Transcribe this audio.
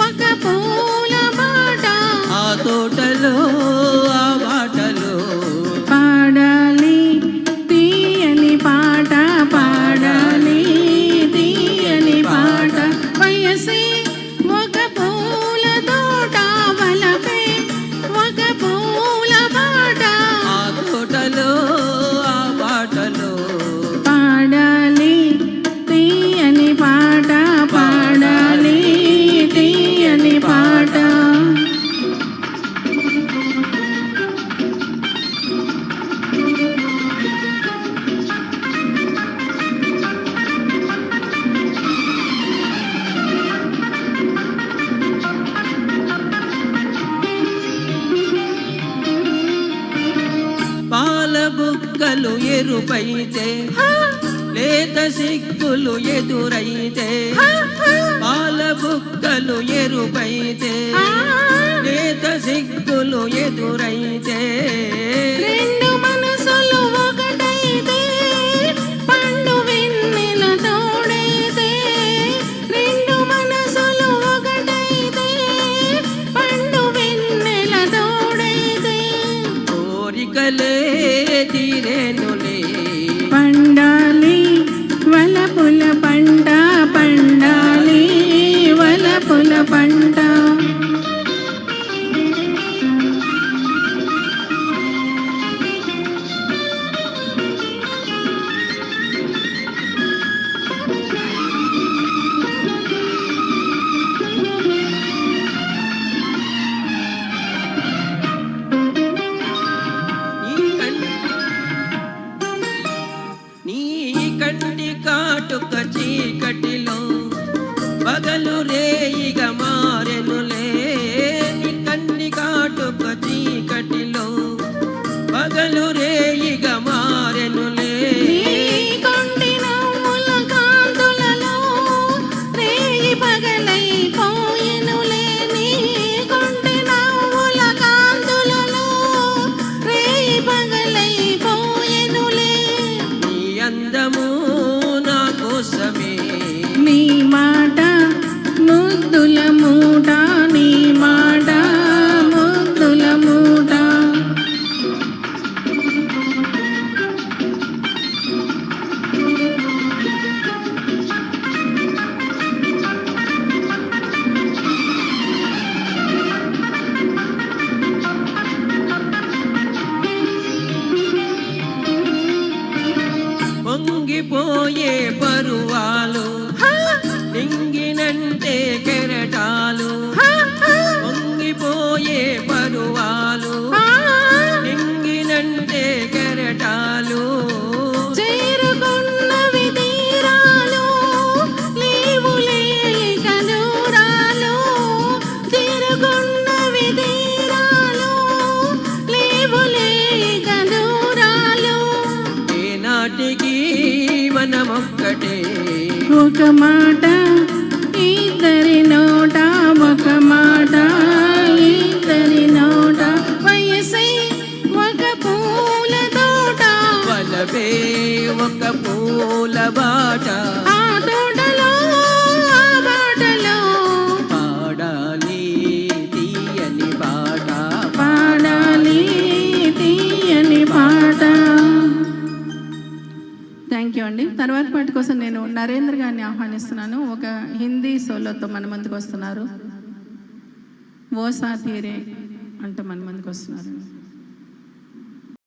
ఒక పూల బాట ఆ తోటలో ఆ బాటలో పాడాలి తీయని పాట పాడాలి తీయని పాట వయసే ఒక పూల తోట వలపే ఒక పూల బాట ఆ తోటలో ఆ బాటలో పాడాలి తీయని పాట పాడాలి తీయని పాట పాల బుక్కలు ఎరుపైతే లేత సిగ్గులు ఎదురైతే పాల బుక్కలు ఎరుపైతే లేత సిగ్గులు ఎదురైతే రెండు మనసులు ఒకటైతే పండు వెన్నెల తోడైతే రెండు మనసులు ఒకటైతే పండు వెన్నెల తోడైతే కోరికలే తీరేనులే పండాలి వలపుల పంట పండాలి వలపుల పంట నీ కంటి కాటుక చీకటిలో పగలు రేయిగా మారెనులే నీ కంటి కాటుక చీకటిలో పగలు రేయిగా మారెనులే కొంటి నవ్వుల కాంతులలో రేయి పగలైపోయెనులే నీ కొంటి నవ్వుల కాంతులలో రేయి పగలైపోయెనులే నీ అందము నా కోసమే నీ మాట ముద్దుల మూట నీ మాట ముద్దుల మూట పొంగిపోయే పరువాలు నింగినంటే కెరటాలు పొంగిపోయే పరువాలు నింగినంటే కెరటాలు చేరుకున్నవి తీరాలు లేవులే ఇక దూరాలు చేరుకున్నవి తీరాలు లేవులే ఇక దూరాలు ఏనాటికి మనమొక్కటే ఒక మాట ఇద్దరి నోట ఒక మాట ఇద్దరి నోట వయసై ఒక పూల తోట వలపే ఒక పూల బాట ఆ తోటలో ఆ బాటలో పాడాలి తీయని పాట పాడాలి తీయని పాట. థ్యాంక్ యూ అండి. తర్వాత పాట కోసం నేను నరేంద్ర గారిని ఆహ్వానిస్తున్నాను. ఒక హిందీ సోలోతో మన ముందుకు వస్తున్నారు. ఓ సాథీరే అంటూ మన ముందుకు వస్తున్నారు.